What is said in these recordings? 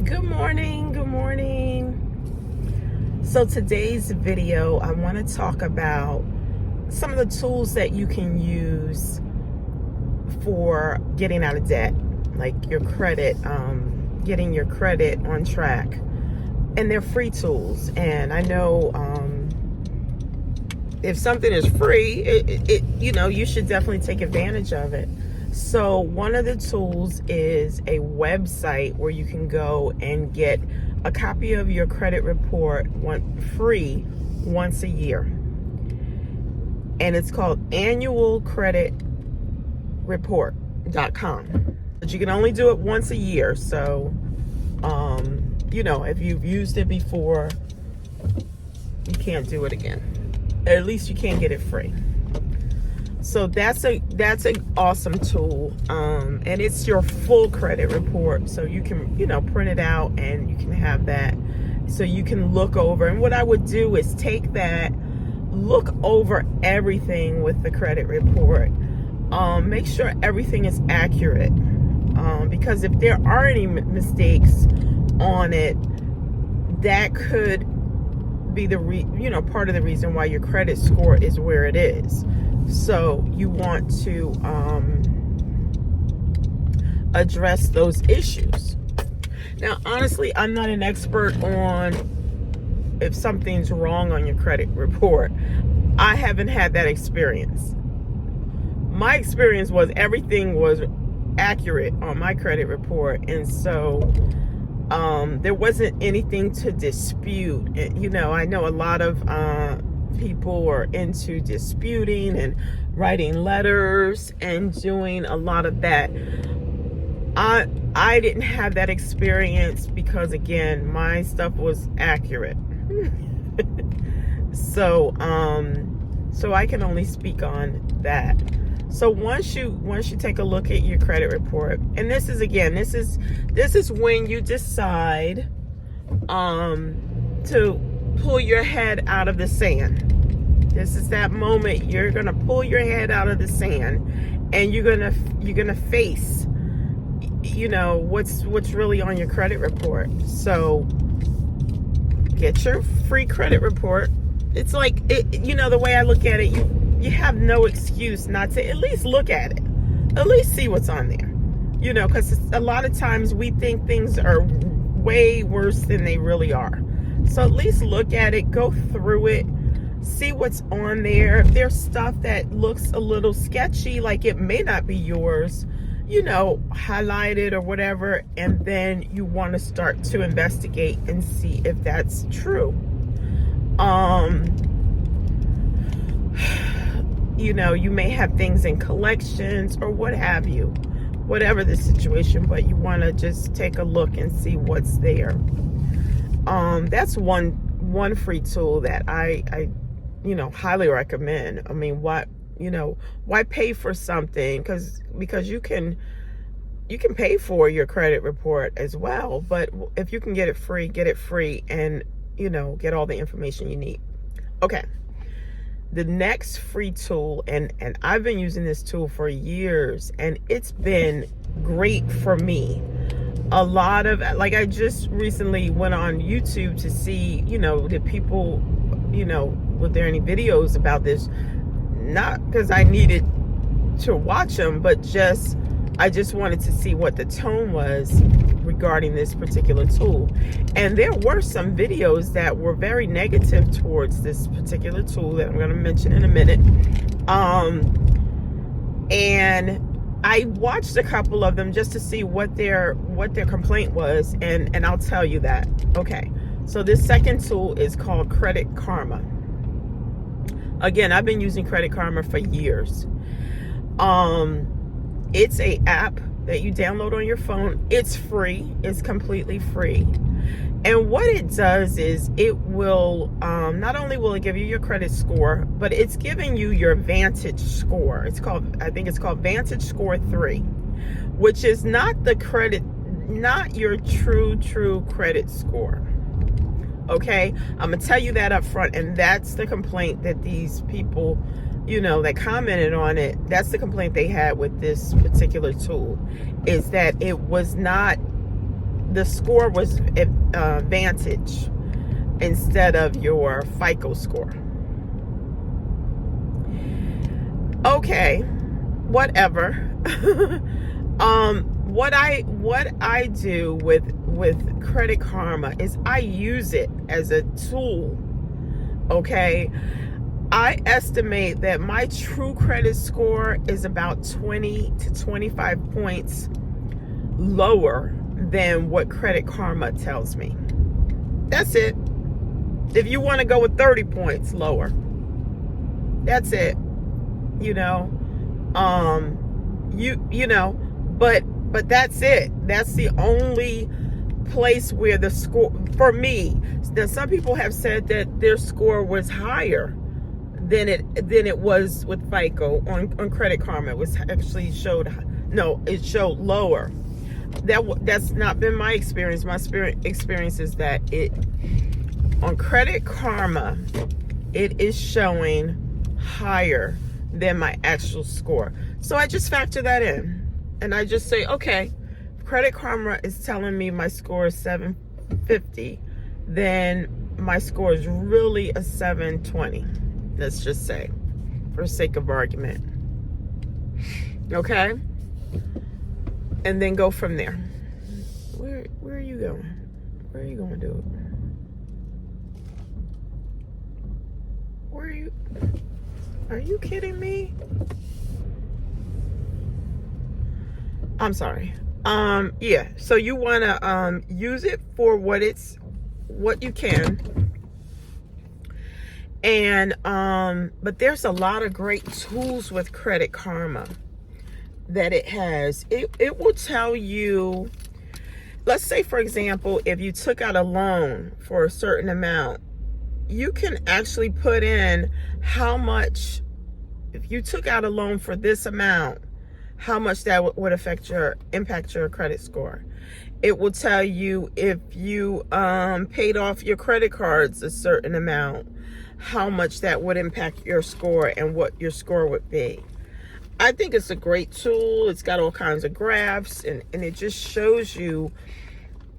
Good morning. Good morning. So today's video, I want to talk about some of the tools that you can use for getting out of debt, like your credit, getting your credit on track. And they're free tools. And I know if something is free, you should definitely take advantage of it. So one of the tools is a website where you can go and get a copy of your credit report free once a year. And it's called annualcreditreport.com. But you can only do it once a year. So, if you've used it before, you can't do it again. At least you can't get it free. So that's an awesome tool, and it's your full credit report. So you can print it out and you can have that, so you can look over. And what I would do is take that, look over everything with the credit report, make sure everything is accurate, because if there are any mistakes on it, that could be the part of the reason why your credit score is where it is. So you want to address those issues. Now, honestly, I'm not an expert on if something's wrong on your credit report. I haven't had that experience. My experience was everything was accurate on my credit report, and so there wasn't anything to dispute. I know a lot of people are into disputing and writing letters and doing a lot of that. I didn't have that experience because, again, my stuff was accurate. So I can only speak on that. So once you take a look at your credit report, and this is when you decide to pull your head out of the sand. This is that moment you're gonna pull your head out of the sand, and you're gonna face what's really on your credit report. So get your free credit report. It's like the way I look at it, you have no excuse not to at least look at it, at least see what's on there, because a lot of times we think things are way worse than they really are. So at least look at it, go through it, see what's on there. If there's stuff that looks a little sketchy, like it may not be yours, highlight it or whatever, and then you want to start to investigate and see if that's true. You may have things in collections or what have you, whatever the situation, but you want to just take a look and see what's there. That's one free tool that I highly recommend. I mean, why pay for something? Because you can pay for your credit report as well, but if you can get it free, and get all the information you need. Okay. The next free tool, and I've been using this tool for years, and it's been great for me. A lot of, I just recently went on YouTube to see, did people, were there any videos about this? Not because I needed to watch them, but I just wanted to see what the tone was regarding this particular tool. And there were some videos that were very negative towards this particular tool that I'm going to mention in a minute. And I watched a couple of them just to see what their complaint was, and I'll tell you that. Okay. So this second tool is called Credit Karma. Again, I've been using Credit Karma for years. It's a app that you download on your phone. It's free. It's completely free. And what it does is it will, not only will it give you your credit score, but it's giving you your Vantage score. I think it's called Vantage Score 3, which is not your true credit score. Okay, I'm gonna tell you that up front, and that's the complaint that these people, that commented on it. That's the complaint they had with this particular tool, is that it was not the score was Vantage instead of your FICO score. Okay, whatever. What I do with Credit Karma is I use it as a tool. Okay, I estimate that my true credit score is about 20 to 25 points lower than what Credit Karma tells me. That's it. If you want to go with 30 points lower, that's it. You know, but that's it. That's the only place where the score for me. Now, some people have said that their score was higher than it was with FICO on Credit Karma. It was actually it showed lower. That's not been my experience. My experience is that on Credit Karma, it is showing higher than my actual score. So I just factor that in. And I just say, okay, Credit Karma is telling me my score is 750, then my score is really a 720. Let's just say, for sake of argument. Okay? And then go from there. Where are you going? Where are you going, dude? Where are you? Are you kidding me? I'm sorry. Yeah. So you want to use it for what you can. And but there's a lot of great tools with Credit Karma that it has. It will tell you, let's say for example, if you took out a loan for a certain amount, you can actually put in how much, if you took out a loan for this amount, how much that would impact your credit score. It will tell you if you paid off your credit cards a certain amount, how much that would impact your score and what your score would be. I think it's a great tool. It's got all kinds of graphs and it just shows you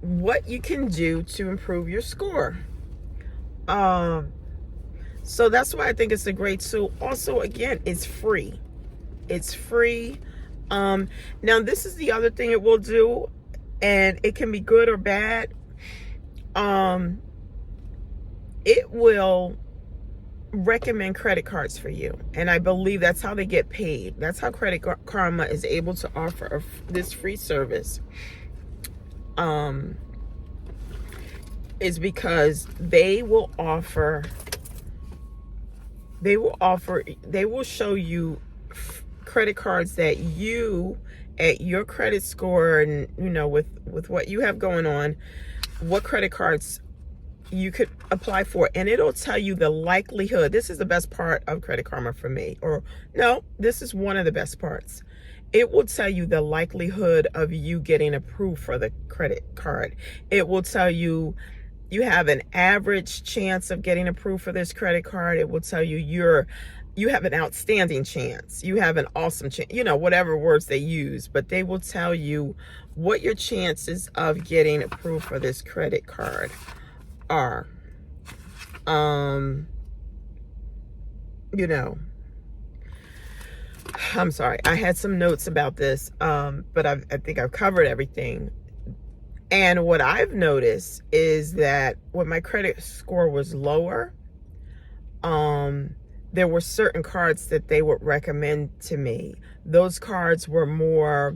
what you can do to improve your score. So that's why I think it's a great tool. Also, again, it's free. It's free. Now this is the other thing it will do, and it can be good or bad. It will recommend credit cards for you, and I believe that's how they get paid. That's how Credit Karma is able to offer this free service. Is because they will show you credit cards that you, at your credit score and with what you have going on, what credit cards you could apply for, and it'll tell you the likelihood. This is the best part of Credit Karma for me, or no, this is one of the best parts. It will tell you the likelihood of you getting approved for the credit card. It will tell you have an average chance of getting approved for this credit card. It will tell you you have an outstanding chance. You have an awesome chance, whatever words they use, but they will tell you what your chances of getting approved for this credit card are. I'm sorry, I had some notes about this, but I think I've covered everything. And what I've noticed is that when my credit score was lower, there were certain cards that they would recommend to me. Those cards were more,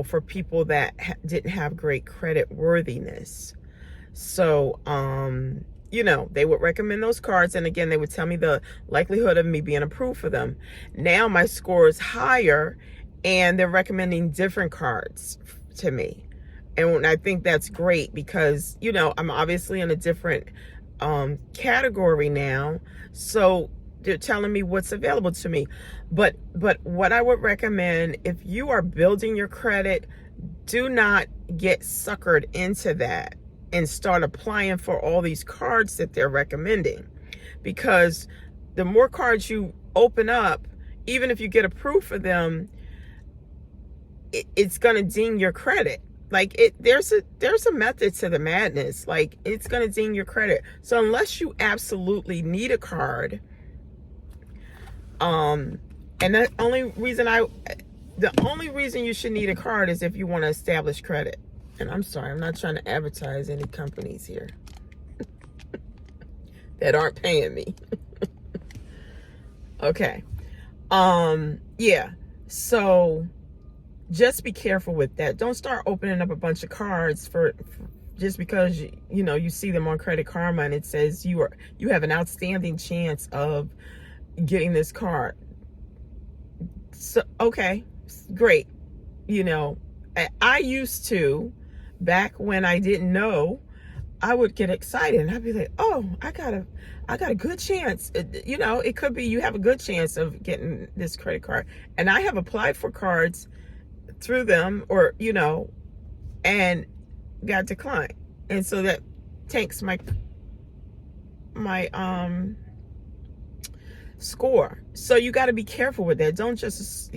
for people that didn't have great credit worthiness. So, they would recommend those cards. And again, they would tell me the likelihood of me being approved for them. Now my score is higher and they're recommending different cards to me. And I think that's great because, I'm obviously in a different category now. So they're telling me what's available to me. But what I would recommend, if you are building your credit, do not get suckered into that and start applying for all these cards that they're recommending. Because the more cards you open up, even if you get approved for them, it's going to ding your credit. Like there's a method to the madness. Like it's going to ding your credit. So unless you absolutely need a card, and the only reason you should need a card is if you want to establish credit. And I'm sorry, I'm not trying to advertise any companies here that aren't paying me. Okay. Yeah. So just be careful with that. Don't start opening up a bunch of cards for just because you see them on Credit Karma and it says you have an outstanding chance of getting this card. So okay, great. I used to, back when I didn't know, I would get excited and I'd be like, oh, I got a good chance. It could be you have a good chance of getting this credit card. And I have applied for cards through them and got declined. And so that tanks my score. So you got to be careful with that. Don't just,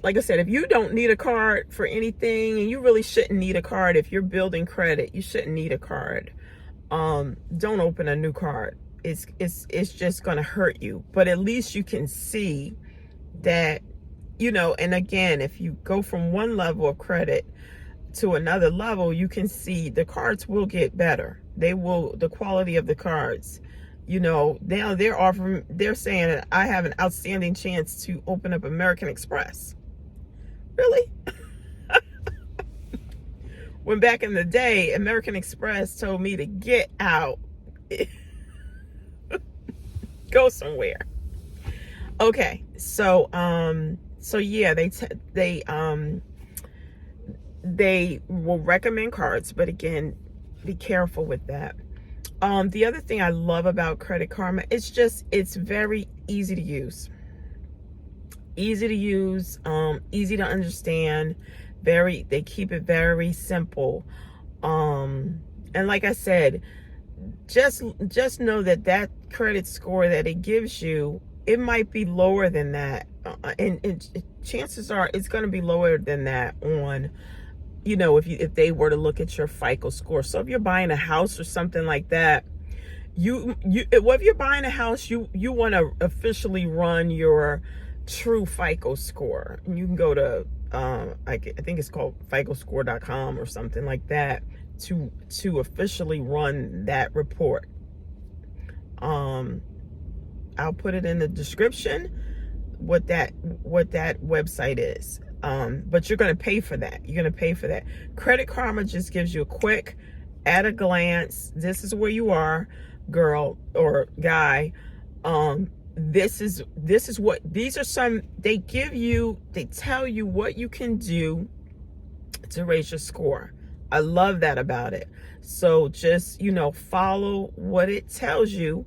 like I said, if you don't need a card for anything, and you really shouldn't need a card if you're building credit, you shouldn't need a card. Don't open a new card. It's just going to hurt you. But at least you can see that, and again, if you go from one level of credit to another level, you can see the cards will get better. The quality of the cards, now they're saying that I have an outstanding chance to open up American Express. Really? When back in the day, American Express told me to get out, go somewhere. Okay, so yeah, they will recommend cards, but again, be careful with that. The other thing I love about Credit Karma, it's very easy to use. Easy to understand. They keep it very simple. And like I said, just know that credit score that it gives you, it might be lower than that. And chances are it's going to be lower than that on, if they were to look at your FICO score. So if you're buying a house or something like that, if you're buying a house, you want to officially run your true FICO score. And you can go to, I think it's called FICOscore.com or something like that to officially run that report. I'll put it in the description what that website is. But you're going to pay for that. You're going to pay for that. Credit Karma just gives you a quick, at a glance, this is where you are, girl or guy. These are some, they tell you what you can do to raise your score. I love that about it. So just, follow what it tells you,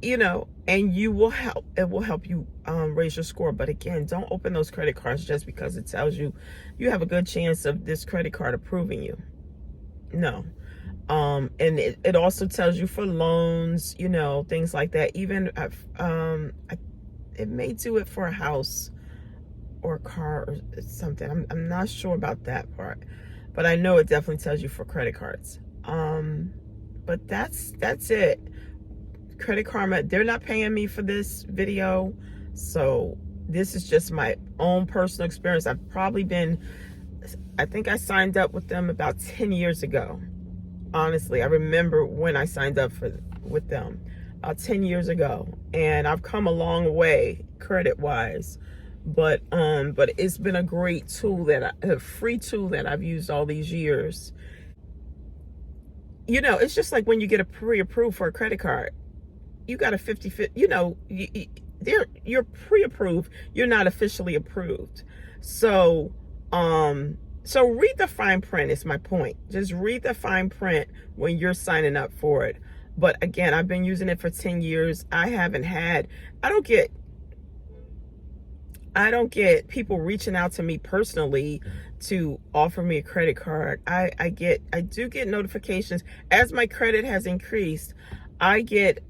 and it will help you raise your score. But again, don't open those credit cards just because it tells you have a good chance of this credit card approving you. No. And it also tells you for loans, things like that. Even it may do it for a house or a car or something. I'm not sure about that part, but I know it definitely tells you for credit cards. But that's it. Credit Karma, they're not paying me for this video, so this is just my own personal experience. I think I signed up with them about 10 years ago. Honestly, I remember when I signed up with them about 10 years ago, and I've come a long way credit wise, but it's been a great tool, a free tool that I've used all these years. It's just like when you get a pre-approved for a credit card. You got a 50-50, you're pre-approved, you're not officially approved. So read the fine print is my point. Just read the fine print when you're signing up for it. But again, I've been using it for 10 years. I don't get people reaching out to me personally to offer me a credit card. I do get notifications as my credit has increased. I get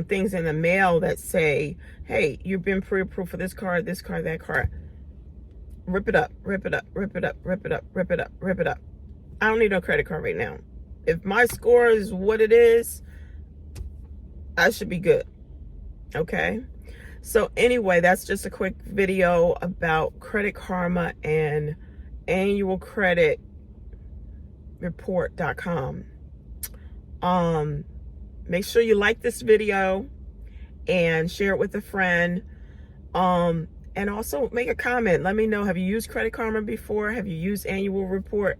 things in the mail that say, hey, you've been pre-approved for this card, that card. rip it up, rip it up, rip it up, rip it up, rip it up, rip it up. I don't need no credit card right now. If my score is what it is, I should be good. Okay? So anyway, that's just a quick video about Credit Karma and annualcreditreport.com. Make sure you like this video and share it with a friend. And also make a comment. Let me know, have you used Credit Karma before? Have you used annual report?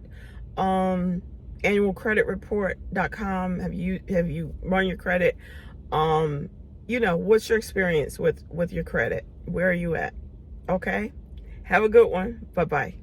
Annualcreditreport.com. Have you run your credit? What's your experience with your credit? Where are you at? Okay. Have a good one. Bye-bye.